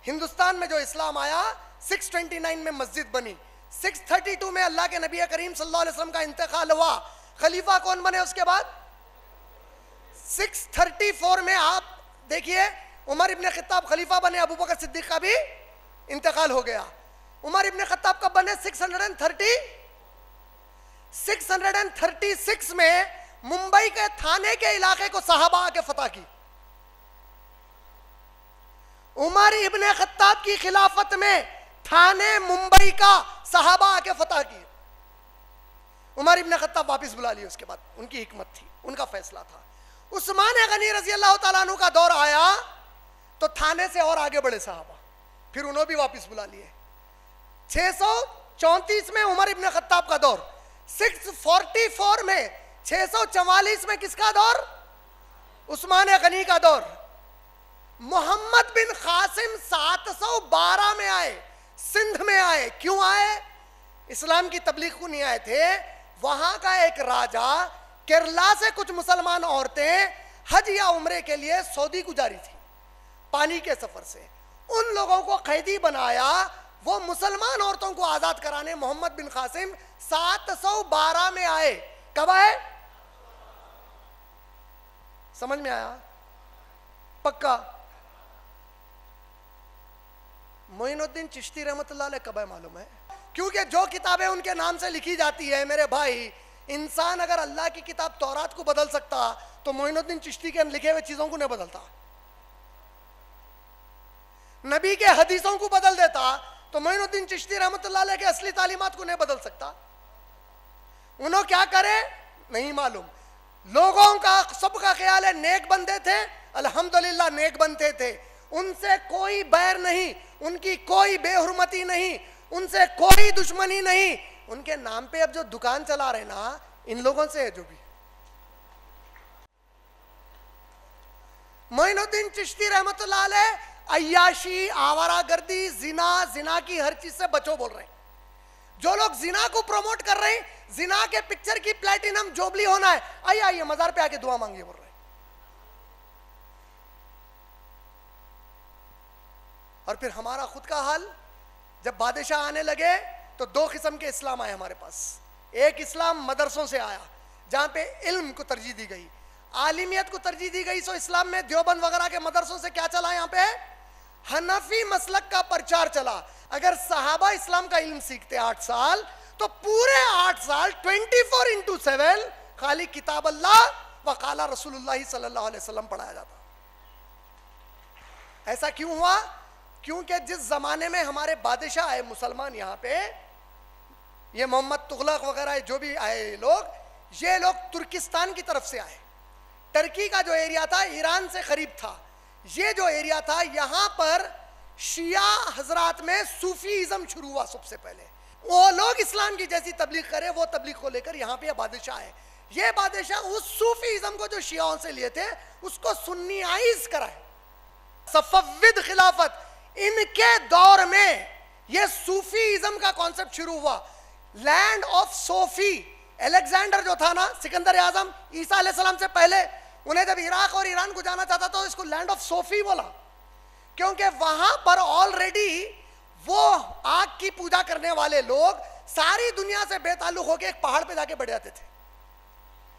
ہندوستان میں جو اسلام آیا 629 میں مسجد بنی, 632 میں اللہ کے نبی کریم صلی اللہ علیہ وسلم کا انتقال ہوا, خلیفہ کون بنے اس کے بعد؟ 634 میں آپ دیکھیے عمر ابن خطاب خلیفہ بنے, ابو بکر صدیق کا بھی انتقال ہو گیا. عمر ابن خطاب کب بنے؟ 636 میں ممبئی کے تھانے کے علاقے کو صحابہ آ کے فتح کی. عمر ابن خطاب کی خلافت میں تھانے ممبئی کا صحابہ آ کے فتح کی. عمر ابن خطاب واپس بلا لیے, اس کے بعد ان کی حکمت تھی, ان کا فیصلہ تھا. عثمان غنی رضی اللہ تعالیٰ عنہ کا دور آیا تو تھانے سے اور آگے بڑھے صحابہ, پھر انہوں بھی واپس بلا لیے. 634 میں عمر ابن خطاب کا دور, 644 میں 644 میں کس کا دور؟ عثمان غنی کا دور. محمد بن قاسم 712 میں آئے, سندھ میں آئے. کیوں آئے؟ اسلام کی تبلیغ کو نہیں آئے تھے. وہاں کا ایک راجہ, کیرلا سے کچھ مسلمان عورتیں حج یا عمرے کے لیے سعودی کو جاری تھی پانی کے سفر سے. ان لوگوں کو قیدی بنایا, وہ مسلمان عورتوں کو آزاد کرانے محمد بن قاسم 712 میں آئے. کب آئے؟ سمجھ میں آیا؟ پکا. معین الدین چشتی رحمت اللہ علیہ کب ہے معلوم ہے؟ کیونکہ جو کتابیں ان کے نام سے لکھی جاتی ہے میرے بھائی, انسان اگر اللہ کی کتاب تورات کو بدل سکتا تو معین الدین چشتی کے لکھے ہوئے چیزوں کو نہیں بدلتا. نبی کے حدیثوں کو بدل دیتا تو معین الدین چشتی رحمت اللہ علیہ کے اصلی تعلیمات کو نہیں بدل سکتا. انہوں کیا کرے نہیں معلوم. لوگوں کا سب کا خیال ہے نیک بندے تھے, الحمدللہ نیک بندے تھے, ان سے کوئی بیر نہیں, ان کی کوئی بے حرمتی نہیں, ان سے کوئی دشمنی نہیں. ان کے نام پہ اب جو دکان چلا رہے نا, ان لوگوں سے ہے جو بھی. معین الدین چشتی رحمت اللہ علیہ عیاشی, آوارہ گردی, زنا کی ہر چیز سے بچو بول رہے ہیں. جو لوگ زنا کو پروموٹ کر رہے ہیں, زنا کے پکچر کی پلیٹینم جوبلی ہونا ہے, آئیے مزار پہ آ کے دعا مانگیے بول رہے ہیں. اور پھر ہمارا خود کا حال, جب بادشاہ آنے لگے تو دو قسم کے اسلام آئے ہمارے پاس. ایک اسلام مدرسوں سے آیا جہاں پہ علم کو ترجیح دی گئی, عالمیت کو ترجیح دی گئی. سو اسلام میں دیوبند وغیرہ کے مدرسوں سے کیا چلا یہاں پہ؟ حنفی مسلک کا پرچار چلا. اگر صحابہ اسلام کا علم سیکھتے 8 سال تو پورے 8 سال 24/7 خالی کتاب اللہ وقال رسول اللہ صلی اللہ علیہ وسلم پڑھایا جاتا. ایسا کیوں ہوا؟ کیونکہ جس زمانے میں ہمارے بادشاہ آئے مسلمان یہاں پہ, یہ محمد تغلق وغیرہ جو بھی آئے لوگ, یہ لوگ ترکستان کی طرف سے آئے. ترکی کا جو ایریا تھا ایران سے قریب تھا. یہ جو ایریا تھا یہاں پر شیعہ حضرات میں صوفیزم شروع ہوا سب سے پہلے. وہ لوگ اسلام کی جیسی تبلیغ کرے, وہ تبلیغ کو لے کر یہاں پہ بادشاہ آئے. یہ بادشاہ اس صوفیزم کو جو شیعوں سے لیے تھے اس کو سنیائز کرائے. صفوید خلافت, ان کے دور میں یہ صوفیزم کا کانسیپٹ شروع ہوا. لینڈ آف صوفی, الیگزینڈر جو تھا نا سکندر اعظم عیسیٰ علیہ السلام سے پہلے, انہیں جب عراق اور ایران کو جانا چاہتا تو اس کو لینڈ آف صوفی بولا, کیونکہ وہاں پر آلریڈی وہ آگ کی پوجا کرنے والے لوگ ساری دنیا سے بے تعلق ہو کے ایک پہاڑ پہ جا کے بیٹھ جاتے تھے.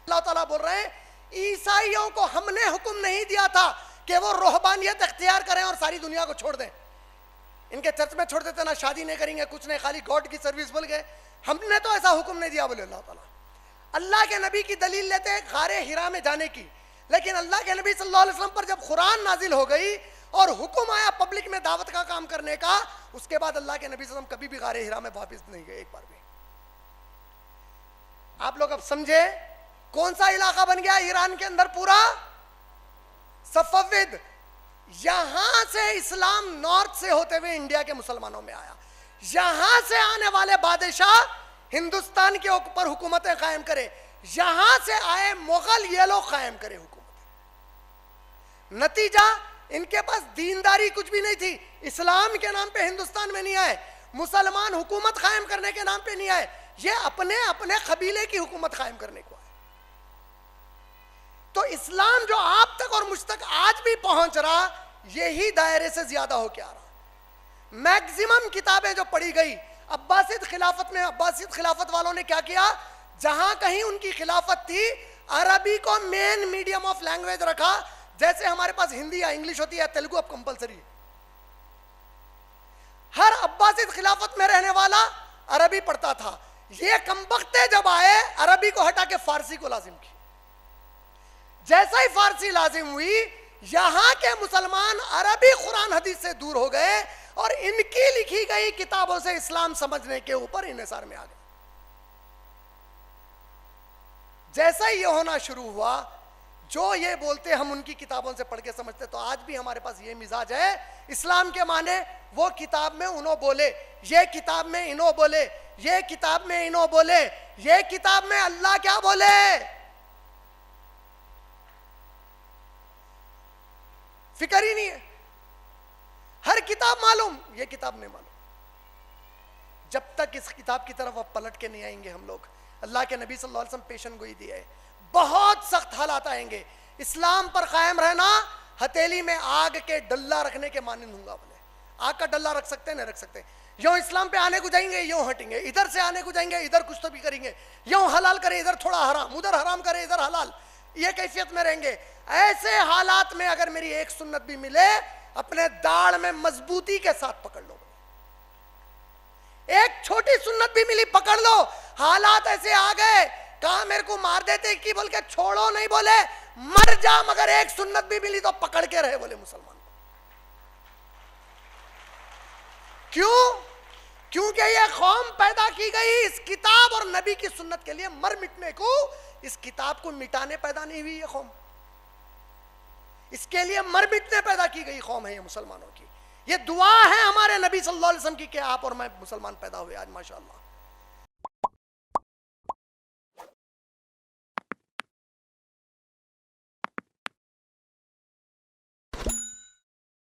اللہ تعالیٰ بول رہے ہیں عیسائیوں کو ہم نے حکم نہیں دیا تھا کہ وہ روحانیت اختیار کریں اور ساری دنیا کو چھوڑ دیں. ان کے چرچ میں چھوڑ دیتے, نہ شادی نہیں کریں گے, کچھ نہیں, خالی گاڈ کی سروس بول گئے. ہم نے تو ایسا حکم نہیں دیا بولے اللہ تعالیٰ. اللہ کے نبی کی دلیل لیتے ہیں غار حرا میں جانے کی, لیکن اللہ کے نبی صلی اللہ علیہ وسلم پر جب قرآن نازل ہو گئی اور حکم آیا پبلک میں دعوت کا کام کرنے کا, اس کے بعد اللہ کے نبی صلی اللہ علیہ وسلم کبھی بھی غار حرا میں واپس نہیں گئے ایک بار بھی. آپ لوگ اب سمجھے کون سا علاقہ بن گیا ایران کے اندر پورا؟ صفوید. یہاں سے اسلام نارتھ سے ہوتے ہوئے انڈیا کے مسلمانوں میں آیا. یہاں سے آنے والے بادشاہ ہندوستان کے اوپر حکومتیں قائم کرے, یہاں سے آئے مغل, یہ لوگ قائم کرے حکومت. نتیجہ ان کے پاس دینداری کچھ بھی نہیں تھی. اسلام کے نام پہ ہندوستان میں نہیں آئے, مسلمان حکومت قائم کرنے کے نام پہ نہیں آئے, یہ اپنے اپنے قبیلے کی حکومت قائم کرنے کو آئے. تو اسلام جو آپ تک اور مجھ تک آج بھی پہنچ رہا, یہی دائرے سے زیادہ ہو کے آ رہا. میکزیمم کتابیں جو پڑھی گئی عباسید خلافت میں، عباسید خلافت والوں نے کیا کیا، جہاں کہیں ان کی خلافت تھی عربی کو مین میڈیم آف لینگویج رکھا. جیسے ہمارے پاس ہندی یا انگلش ہوتی ہے، تیلگو اب کمپلسری. ہر عباسید خلافت میں رہنے والا عربی پڑھتا تھا. یہ کمبختے جب آئے عربی کو ہٹا کے فارسی کو لازم کی. جیسا ہی فارسی لازم ہوئی، یہاں کے مسلمان عربی قرآن حدیث سے دور ہو گئے اور ان کی لکھی گئی کتابوں سے اسلام سمجھنے کے اوپر انحصار میں آ گئے. جیسا ہی یہ ہونا شروع ہوا، جو یہ بولتے ہم ان کی کتابوں سے پڑھ کے سمجھتے، تو آج بھی ہمارے پاس یہ مزاج ہے. اسلام کے معنی وہ کتاب میں انہوں بولے، یہ کتاب میں انہوں بولے، یہ کتاب میں انہوں بولے، یہ کتاب میں اللہ کیا بولے. فکر ہی نہیں ہے. ہر کتاب معلوم، یہ کتاب نہیں معلوم. جب تک اس کتاب کی طرف اب پلٹ کے نہیں آئیں گے ہم لوگ، اللہ کے نبی صلی اللہ علیہ وسلم پیشن گوئی دی ہے، بہت سخت حالات آئیں گے. اسلام پر قائم رہنا ہتھیلی میں آگ کے ڈلہ رکھنے کے مانند ہوں گا. بولے آگ کا ڈلہ رکھ سکتے ہیں؟ نہیں رکھ سکتے. یوں اسلام پہ آنے کو جائیں گے، یوں ہٹیں گے. ادھر سے آنے کو جائیں گے، ادھر کچھ تو بھی کریں گے. یوں حلال کرے، ادھر تھوڑا حرام، ادھر حرام کرے، ادھر حلال. یہ کیفیت میں رہیں گے. ایسے حالات میں اگر میری ایک سنت بھی ملے، اپنے داڑھ میں مضبوطی کے ساتھ پکڑ لو. ایک چھوٹی سنت بھی ملی، پکڑ لو. حالات ایسے آ گئے، کہاں میرے کو مار دیتے کی بول کے چھوڑو نہیں، بولے مر جا مگر ایک سنت بھی ملی تو پکڑ کے رہے. بولے مسلمان کیوں؟ کیونکہ یہ قوم پیدا کی گئی اس کتاب اور نبی کی سنت کے لیے، مر مٹنے کو. اس کتاب کو مٹانے پیدا نہیں ہوئی یہ قوم، اس کے لیے مر مٹنے پیدا کی گئی قوم ہے یہ مسلمانوں کی. یہ دعا ہے ہمارے نبی صلی اللہ علیہ وسلم کی کہ آپ اور میں مسلمان پیدا ہوئے آج ماشاءاللہ.